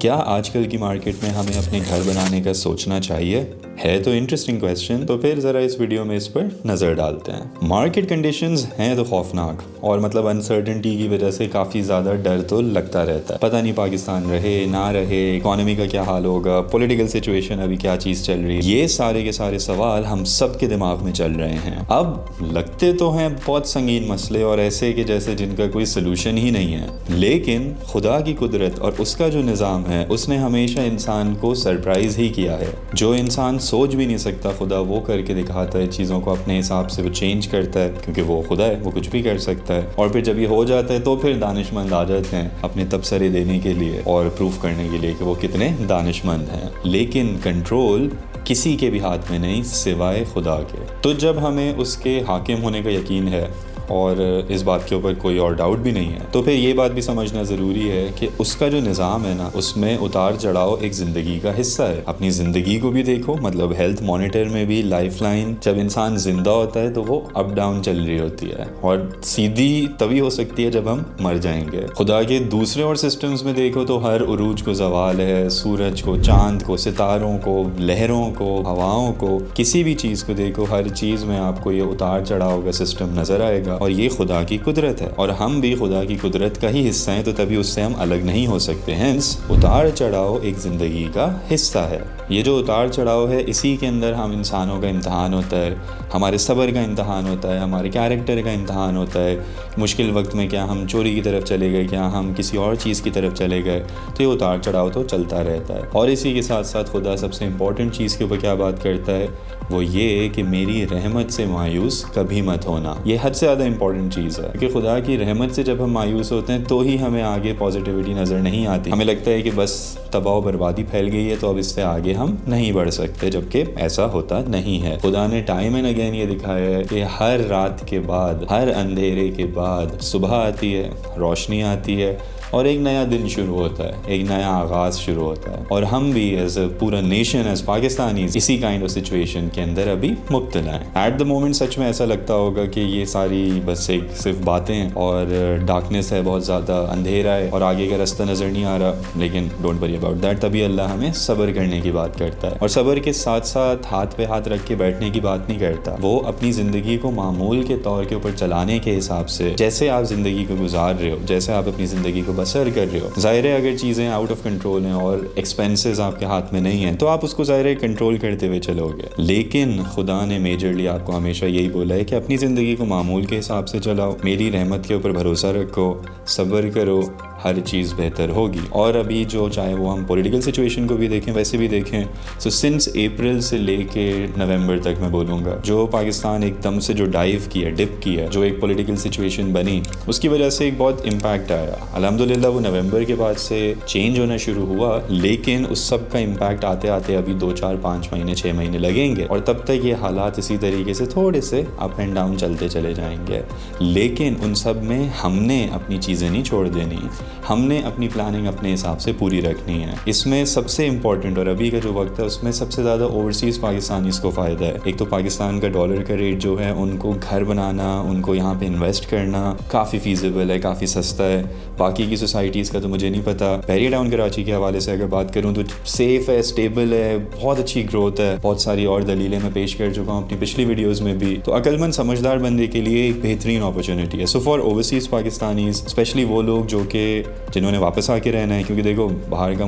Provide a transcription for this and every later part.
کیا آج کل کی مارکیٹ میں ہمیں اپنے گھر بنانے کا سوچنا چاہیے؟ ہے تو انٹرسٹنگ کویسچن، تو پھر ذرا اس ویڈیو میں اس پر نظر ڈالتے ہیں۔ مارکیٹ کنڈیشنز ہیں تو خوفناک، اور انسرٹنٹی کی وجہ سے کافی زیادہ ڈر تو لگتا رہتا ہے۔ پتہ نہیں پاکستان رہے نہ رہے، اکانومی کا کیا حال ہوگا، پولیٹیکل سچویشن ابھی کیا چیز چل رہی ہے، یہ سارے کے سارے سوال ہم سب کے دماغ میں چل رہے ہیں۔ اب لگتے تو ہیں بہت سنگین مسئلے اور ایسے کہ جیسے جن کا کوئی سلوشن ہی نہیں ہے، لیکن خدا کی قدرت اور اس کا جو نظام ہے اس نے ہمیشہ انسان کو سرپرائز ہی کیا ہے۔ جو انسان سوچ بھی نہیں سکتا خدا وہ کر کے دکھاتا ہے، چیزوں کو اپنے حساب سے وہ چینج کرتا ہے، کیونکہ وہ خدا ہے، وہ کچھ بھی کر سکتا ہے۔ اور پھر جب یہ ہو جاتا ہے تو پھر دانشمند آ جاتے ہیں اپنے تبصرے دینے کے لیے اور پروف کرنے کے لیے کہ وہ کتنے دانشمند ہیں۔ لیکن کنٹرول کسی کے بھی ہاتھ میں نہیں سوائے خدا کے۔ تو جب ہمیں اس کے حاکم ہونے کا یقین ہے اور اس بات کے اوپر کوئی اور ڈاؤٹ بھی نہیں ہے، تو پھر یہ بات بھی سمجھنا ضروری ہے کہ اس کا جو نظام ہے نا، اس میں اتار چڑھاؤ ایک زندگی کا حصہ ہے۔ اپنی زندگی کو بھی دیکھو، ہیلتھ مانیٹر میں بھی لائف لائن جب انسان زندہ ہوتا ہے تو وہ اپ ڈاؤن چل رہی ہوتی ہے، اور سیدھی تبھی ہو سکتی ہے جب ہم مر جائیں گے۔ خدا کے دوسرے اور سسٹمز میں دیکھو تو ہر عروج کو زوال ہے، سورج کو، چاند کو، ستاروں کو، لہروں کو، ہواؤں کو، کسی بھی چیز کو دیکھو، ہر چیز میں آپ کو یہ اتار چڑھاؤ کا سسٹم نظر آئے گا، اور یہ خدا کی قدرت ہے، اور ہم بھی خدا کی قدرت کا ہی حصہ ہیں، تو تبھی اس سے ہم الگ نہیں ہو سکتے۔ ہینس اتار چڑھاؤ ایک زندگی کا حصہ ہے۔ یہ جو اتار چڑھاؤ ہے، اسی کے اندر ہم انسانوں کا امتحان ہوتا ہے، ہمارے صبر کا امتحان ہوتا ہے، ہمارے کیریکٹر کا امتحان ہوتا ہے۔ مشکل وقت میں کیا ہم چوری کی طرف چلے گئے، کیا ہم کسی اور چیز کی طرف چلے گئے، تو یہ اتار چڑھاؤ تو چلتا رہتا ہے۔ اور اسی کے ساتھ ساتھ خدا سب سے امپورٹنٹ چیز کے اوپر کیا بات کرتا ہے، وہ یہ کہ میری رحمت سے مایوس کبھی مت ہونا۔ یہ حد سے زیادہ امپورٹنٹ چیز ہے، کہ خدا کی رحمت سے جب ہم مایوس ہوتے ہیں تو ہی ہمیں آگے پازیٹیوٹی نظر نہیں آتی۔ ہمیں لگتا ہے کہ بس تباہ و بربادی پھیل گئی ہے تو اب اس سے آگے ہم نہیں بڑھ سکتے، جبکہ ایسا ہوتا نہیں ہے۔ خدا نے ٹائم اینڈ اگین یہ دکھایا ہے کہ ہر رات کے بعد، ہر اندھیرے کے بعد صبح آتی ہے، روشنی آتی ہے، اور ایک نیا دن شروع ہوتا ہے، ایک نیا آغاز شروع ہوتا ہے۔ اور ہم بھی ایز اے پورا نیشن، ایز پاکستانیز، اسی کائنڈ آف سچویشن کے اندر ابھی مبتلا ہیں۔ ایٹ دا مومنٹ سچ میں ایسا لگتا ہوگا کہ یہ ساری بس ایک صرف باتیں ہیں، اور ڈارکنیس ہے، بہت زیادہ اندھیرا ہے، اور آگے کا راستہ نظر نہیں آ رہا، لیکن ڈونٹ وری اباؤٹ دیٹ۔ تبھی اللہ ہمیں صبر کرنے کی بات کرتا ہے، اور صبر کے ساتھ ساتھ ہاتھ پہ ہاتھ رکھ کے بیٹھنے کی بات نہیں کرتا۔ وہ اپنی زندگی کو معمول کے طور کے اوپر چلانے کے حساب سے، جیسے آپ زندگی کو گزار رہے ہو، جیسے آپ اپنی زندگی کو بسر کر رہے ہو، ظاہر ہے اگر چیزیں آؤٹ آف کنٹرول ہیں اور ایکسپینسز آپ کے ہاتھ میں نہیں ہیں تو آپ اس کو ظاہر ہے کنٹرول کرتے ہوئے چلو گے، لیکن خدا نے میجرلی آپ کو ہمیشہ یہی بولا ہے کہ اپنی زندگی کو معمول کے حساب سے چلاؤ، میری رحمت کے اوپر بھروسہ رکھو، صبر کرو، ہر چیز بہتر ہوگی۔ اور ابھی جو چاہے وہ ہم پولیٹیکل سچویشن کو بھی دیکھیں، ویسے بھی دیکھیں، سو سنس اپریل سے لے کے نومبر تک میں بولوں گا، جو پاکستان ایک دم سے جو ڈائیو کیا، ڈپ کیا، جو ایک پولیٹیکل سچویشن بنی، اس کی وجہ سے ایک بہت امپیکٹ آیا۔ الحمدللہ وہ نومبر کے بعد سے چینج ہونا شروع ہوا، لیکن اس سب کا امپیکٹ آتے آتے ابھی 2 4 5 مہینے 6 مہینے لگیں گے، اور تب تک یہ حالات اسی طریقے سے تھوڑے سے اپ اینڈ ڈاؤن چلتے چلے جائیں گے۔ لیکن ان سب میں ہم نے اپنی چیزیں نہیں چھوڑ دینی، ہم نے اپنی پلاننگ اپنے حساب سے پوری رکھنی ہے۔ اس میں سب سے امپورٹنٹ، اور ابھی کا جو وقت ہے اس میں سب سے زیادہ اوورسیز پاکستانیز کو فائدہ ہے۔ ایک تو پاکستان کا ڈالر کا ریٹ جو ہے، ان کو گھر بنانا، ان کو یہاں پہ انویسٹ کرنا کافی فیزیبل ہے، کافی سستا ہے۔ باقی کی سوسائٹیز کا تو مجھے نہیں پتا۔ پیری ٹاؤن کراچی کے حوالے سے اگر بات کروں تو سیف ہے، اسٹیبل ہے، بہت اچھی گروتھ ہے، بہت ساری اور دلیلیں میں پیش کر چکا ہوں اپنی پچھلی ویڈیوز میں بھی۔ تو عقل مند سمجھدار بندے کے لیے ایک بہترین اپرچونٹی ہے۔ سو فار اوورسیز پاکستانیز، اسپیشلی وہ لوگ جو کہ جنہوں نے واپس آ کے رہنا ہے، کیونکہ دیکھو باہر کا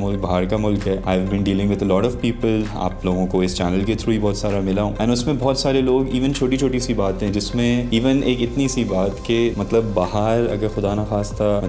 ملک ہے۔ I have been dealing with a lot of people, آپ لوگوں کو اس چینل کے تھرو ہی بہت سارا ملا ہوں، اینڈ اس میں بہت سارے لوگ ایون چھوٹی چھوٹی سی باتیں، جس میں ایون ایک اتنی سی بات کہ باہر اگر خدا نہ خواستہ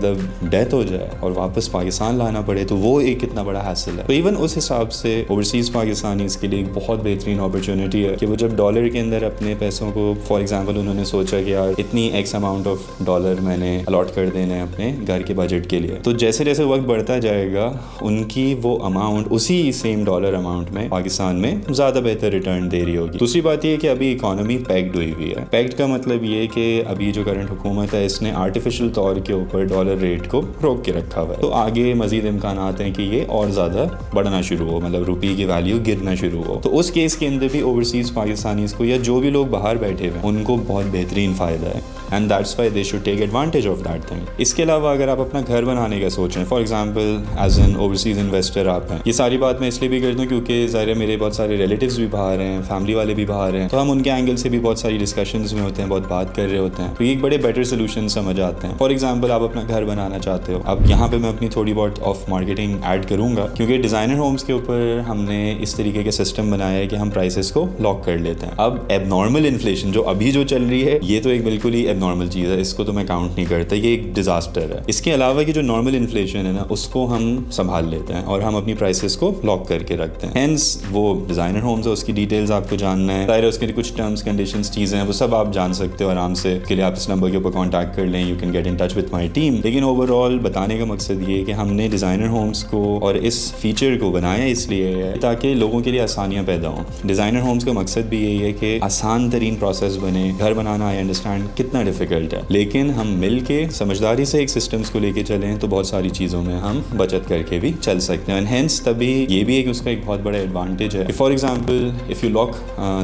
ڈیتھ ہو جائے اور واپس پاکستان لانا پڑے تو وہ ایک کتنا بڑا حاصل ہے۔ تو ایون اس حساب سے اوورسیز پاکستانیز کے لیے ایک بہت بہترین اپرچونٹی ہے کہ وہ جب ڈالر کے اندر اپنے پیسوں کو، فار ایگزامپل انہوں نے سوچا کہ یار اتنی ایکس اماؤنٹ آف ڈالر میں نے الاٹ کر دینا ہے اپنے گھر کے بجٹ کے لیے، تو جیسے جیسے وقت بڑھتا جائے گا ان کی وہ اماؤنٹ اسی سیم ڈالر اماؤنٹ میں پاکستان میں زیادہ بہتر ریٹرن دے رہی ہوگی۔ دوسری بات یہ کہ ابھی اکانومی پیکڈ ہوئی ہے۔ پیکڈ کا مطلب یہ کہ ابھی جو کرنٹ حکومت ہے اس نے آرٹیفیشل طور کے اوپر ڈالر ریٹ کو روک کے رکھا ہوا ہے، تو آگے مزید امکانات ہیں کہ یہ اور زیادہ بڑھنا شروع ہو، روپے کی ویلیو گرنا شروع ہو۔ تو اس کیس کے اندر بھی اوورسیز پاکستانیز کو، یا جو بھی لوگ باہر بیٹھے ہوئے ہیں، ان کو بہت بہترین فائدہ ہے، and that's why they should take advantage of that thing. اس کے علاوہ اگر آپ اپنا گھر بنانے کا سوچ رہے ہیں, for example as an overseas investor آپ ہیں. یہ ساری بات میں اس لیے بھی کرتا ہوں کیونکہ ظاہر ہے میرے بہت سارے ریلیٹیوز بھی باہر ہیں, فیملی والے بھی باہر ہیں, تو ہم ان کے اینگل سے بھی بہت ساری ڈسکشنز میں ہوتے ہیں, بہت بات کر رہے ہوتے ہیں, تو یہ ایک بڑے بیٹر سولوشن سمجھ آتے ہیں. فار ایگزامپل آپ اپنا گھر بنانا چاہتے ہو, اب یہاں پہ میں اپنی تھوڑی بہت آف مارکیٹنگ ایڈ کروں گا کیونکہ ڈیزائنر ہومس کے اوپر ہم نے اس طریقے کے سسٹم بنایا ہے کہ ہم پرائسز کو لاک کر لیتے ہیں. اب ایب نارمل انفلیشن جو ابھی جو چل رہی ہے یہ تو ایک بالکل ہی ایب نارمل چیز ہے, اس کو تو میں کاؤنٹ نہیں کرتا, یہ ایک ڈیزاسٹر ہے. اس کے علاوہ کہ جو نارمل انفلیشن ہے نا اس کو ہم سنبھال لیتے ہیں اور ہم اپنی پرائسز کو لاک کر کے رکھتے ہیں. ہینس وہ ڈیزائنر ہومز ہے, اس کی ڈیٹیلز آپ کو جاننا ہے, ظاہر ہے اس کے کچھ ٹرمس کنڈیشنز چیزیں ہیں وہ سب آپ جان سکتے ہو آرام سے, اس کے لیے آپ اس نمبر کے اوپر کانٹیکٹ کر لیں, you can get in touch with my team. لیکن اوور آل بتانے کا مقصد یہ ہے کہ ہم نے ڈیزائنر ہومز کو اور اس فیچر کو بنایا اس لیے ہے تاکہ لوگوں کے لیے آسانیاں پیدا ہوں. ڈیزائنر ہومز کا مقصد بھی یہی ہے کہ آسان ترین پروسیس بنے. گھر بنانا آئی انڈرسٹینڈ کتنا ڈیفیکلٹ ہے, لیکن ہم مل کے سمجھداری سے ایک سسٹمس کو لے کے چلیں تو بہت ساری چیزوں میں ہم بچت کر کے بھی چل سکتے ہیں. ہینس تبھی یہ بھی ایک اس کا ایک بہت بڑا ایڈوانٹیج ہے. For example if you lock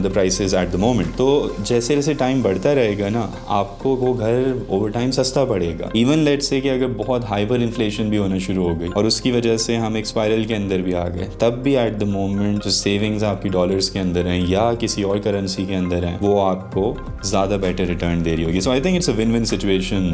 the prices at the moment, تو جیسے جیسے ٹائم بڑھتا رہے گا نا آپ کو وہ گھر اوور ٹائم سستا پڑے گا. ایون لیٹ سے کہ اگر بہت ہائپر انفلیشن بھی ہونا شروع ہو گئی اور اس کی وجہ سے ہم ایک اسپائرل کے اندر بھی آ گئے, تب بھی ایٹ دا مومنٹ جو سیونگز آپ کی ڈالرس کے اندر ہیں یا کسی اور کرنسی کے اندر ہیں وہ آپ کو زیادہ بیٹر ریٹرن دے رہی ہوگی. So I think it's a win win situation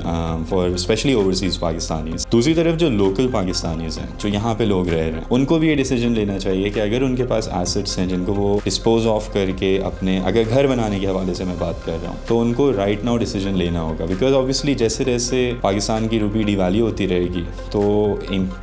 for especially overseas Pakistanis. دوسری طرف جو لوکل پاکستانیز ہیں جو یہاں پہ لوگ رہ رہے ہیں ان کو بھی یہ ڈیسیجن لینا چاہیے کہ اگر ان کے پاس ایسٹس ہیں جن کو وہ ڈسپوز آف کر کے اپنے, اگر گھر بنانے کے حوالے سے میں بات کر رہا ہوں, تو ان کو رائٹ ناؤ ڈیسیجن لینا ہوگا. بیکاز آبویسلی جیسے جیسے پاکستان کی روپی ڈی ویلیو ہوتی رہے گی تو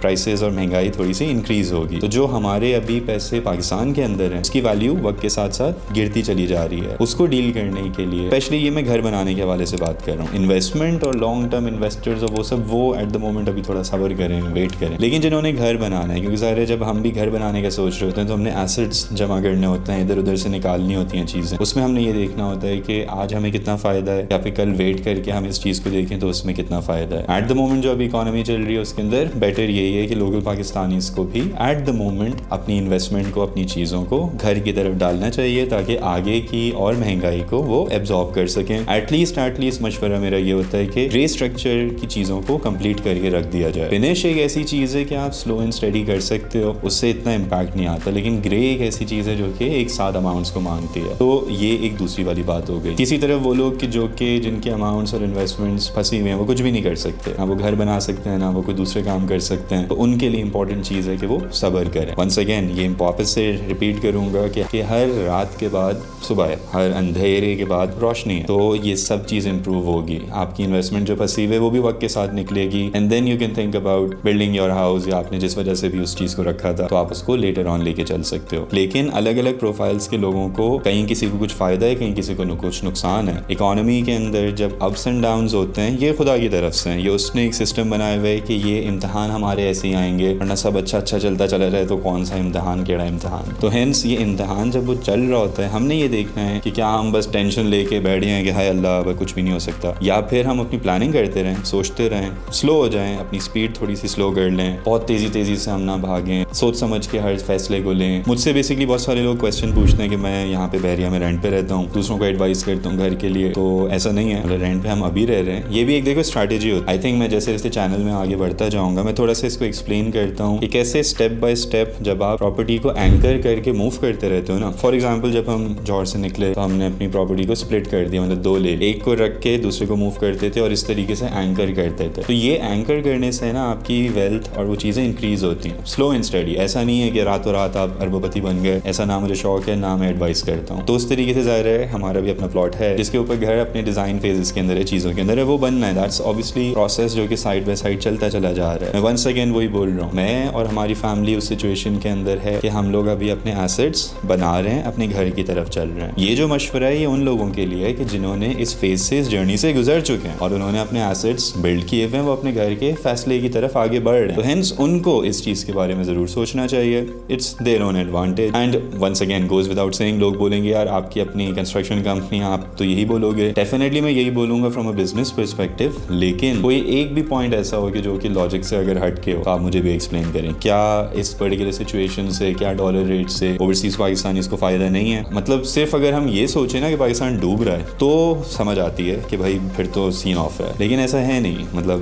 پرائسز اور مہنگائی تھوڑی سی انکریز ہوگی, تو جو ہمارے ابھی پیسے پاکستان کے اندر ہیں اس کی ویلیو وقت کے ساتھ ساتھ گرتی چلی جا رہی ہے. اس کو ڈیل کرنے کے لیے اسپیشلی یہ میں گھر بنانے کے حوالے سے بات کر رہا ہوں, انویسٹمنٹ اور لانگ ٹرم انویسٹرز اور وہ سب وہ ایٹ دا مومنٹ ابھی تھوڑا صبر کریں, ویٹ کریں. لیکن جنہوں نے گھر بنانا ہے, کیونکہ ظاہر ہے جب ہم بھی گھر بنانے کا سوچ رہے ہوتے ہیں تو ہم نے ایسٹس جمع کرنے ہوتے ہیں, ادھر ادھر سے نکالنی ہوتی ہیں چیزیں, اس میں ہم نے یہ دیکھنا ہوتا ہے کہ آج ہمیں کتنا فائدہ ہے یا پھر کل ویٹ کر کے ہم اس چیز کو دیکھیں تو اس میں کتنا فائدہ ہے. ایٹ دا مومنٹ جو ابھی اکانومی چل رہی ہے اس کے اندر بیٹر یہی ہے کہ لوکل پاکستانیز کو بھی ایٹ دا مومنٹ اپنی انویسٹمنٹ کو, اپنی چیزوں کو گھر کی طرف ڈالنا چاہیے تاکہ آگے کی اور مہنگائی کو وہ ایبزارب کر سکیں. ایٹ لیسٹ مشورہ میرا یہ ہوتا ہے کہ گرے اسٹرکچر کی چیزوں کو کمپلیٹ کر کے رکھ دیا جائے. فنش ایک ایسی چیز ہے کہ آپ سلو اینڈ اسٹڈی کر سکتے ہو, اس سے اتنا امپیکٹ نہیں آتا, لیکن گرے ایک ایسی چیز ہے جو کہ ایک ساتھ اماؤنٹس کو مانگتی ہے. تو یہ ایک دوسری والی بات ہو گئی. کسی طرح وہ لوگ کہ جو کہ جن کے اماؤنٹس اور انویسٹمنٹس پھنسی ہوئے ہیں وہ کچھ بھی نہیں کر سکتے, نہ وہ گھر بنا سکتے ہیں نہ وہ کوئی دوسرے کام کر سکتے ہیں, تو ان کے لیے امپورٹنٹ چیز ہے کہ وہ صبر کریں. ونس اگین یہ واپس سے ریپیٹ کروں گا کہ ہر رات کے بعد صبح ہے, ہر اندھیرے کے بعد روشنی ہے, تو یہ سب چیز امپروو ہوگی. آپ کی انویسٹمنٹ جو پھنسی ہوئی ہے وہ بھی وقت کے ساتھ نکلے گی, and then you can think about building your house, یا آپ نے جس وجہ سے بھی اس چیز کو رکھا تھا تو آپ اس کو لیٹر آن لے کے چل سکتے ہو. لیکن الگ الگ پروفائلس کے لوگوں کو کہیں کسی کو کچھ فائدہ ہے, کہیں کسی کو کچھ نقصان ہے. اکانومی کے اندر جب اپس اینڈ ڈاؤنز ہوتے ہیں یہ خدا کی طرف سے ہیں, یہ اس نے ایک سسٹم بنایا ہوا ہے کہ یہ امتحان ہمارے ایسے ہی آئیں گے, ورنہ سب اچھا چلتا چلا جائے تو کون سا امتحان کیڑا امتحان. تو ہینس یہ امتحان جب وہ چل رہا ہوتا ہے ہم نے یہ دیکھنا ہے کہ کیا ہم بس ٹینشن لے کے بیٹھ جائیں کہ ہائے اللہ اب کچھ بھی نہیں ہو سکتا, یا پھر ہم اپنی پلاننگ کرتے رہیں, سوچتے رہیں, سلو ہو جائیں, اپنی اسپیڈ تھوڑی سی سلو کر لیں, بہت تیزی سے ہم نہ بھاگیں, سوچ سمجھ کے ہر فیصلے کو لیں. مجھ سے بیسکلی بہت سارے لوگ کویشچن پوچھتے ہیں کہ میں یہاں پہ بحریہ میں رینٹ پہ رہتا ہوں, دوسروں کو ایڈوائز کرتا ہوں گھر کے لیے, تو ایسا نہیں ہے, مطلب رینٹ پہ ہم ابھی رہ رہے ہیں. یہ بھی ایک دیکھو اسٹریٹجی ہوتی ہے. آئی تھنک میں جیسے جیسے چینل میں آگے بڑھتا جاؤں گا میں تھوڑا سا اس کو ایکسپلین کرتا ہوں کہ کیسے اسٹیپ بائی اسٹیپ جب آپ پراپرٹی کو اینکر کر کے موو کرتے رہتے ہو نا. فار ایگزامپل جب ہم جوہر سے نکلے تو ہم نے اپنی پراپرٹی کو اسپلٹ کر دیا, مطلب دو لے, ایک کو رکھ کے دوسرے کو موو کرتے تھے اور اس طریقے سے اینکر کرتے تھے. تو یہ اینکر کرنے سے نا آپ کی ویلتھ اور وہ چیزیں انکریز ہوتی ہیں, سلو اینڈ اسٹڈی. ایسا نہیں ہے کہ راتوں رات آپ اربوں پتی بن گئے, ایسا نہ مجھے شوق ہے نہ میں ایڈوائز کرتا ہوں. تو اس طریقے سے ظاہر ہے ہمارا بھی اپنا پلاٹ ہے جس کے اوپر گھر اپنے ڈیزائن فیزز کے اندر ہے, چیزوں کے اندر ہے, وہ بننا ہے. دیٹس obviously پروسیس جو کہ سائڈ بائی سائڈ چلتا چلا جا رہا ہے. میں ونس اگین وہی بول رہا ہوں, میں اور ہماری فیملی اس سچویشن کے اندر ہے کہ ہم لوگ ابھی اپنے ایسٹس بنا رہے ہیں, اپنے گھر کی طرف چل رہے ہیں. یہ جو مشورہ ہے یہ ان لوگوں کے لیے ہے کہ جنہوں نے اس فیز سے, اس جرنی سے گزر چکے ہیں اور انہوں نے اپنے ایسٹس بلڈ کیے ہوئے ہیں, وہ اپنے گھر کے فیصلے کی طرف آگے بڑھ رہے ہیں. تو ہینس ان کو اس چیز کے بارے میں ضرور سوچنا چاہیے. It's their own advantage. And once again goes without saying, لوگ بولیں گے یار آپ کی اپنی کنسٹرکشن کمپنی, آپ تو یہی بولو گے. ڈیفینیٹلی میں یہی بولوں گا فرام اے بزنس پرسپیکٹو, لیکن کوئی ایک بھی پوائنٹ ایسا ہو کہ جو کہ لاجک سے اگر ہٹ کے ہو تو آپ مجھے بھی ایکسپلین کریں. کیا اس پرٹیکولر سچویشن سے, کیا ڈالر ریٹ سے اوورسیز پاکستانی اس کو فائدہ نہیں ہے؟ مطلب صرف اگر ہم یہ سوچیں نا کہ پاکستان ڈوب رہا ہے تو سمجھ آتی ہے کہ بھائی پھر تو سین آف ہے, لیکن ایسا ہے نہیں. مطلب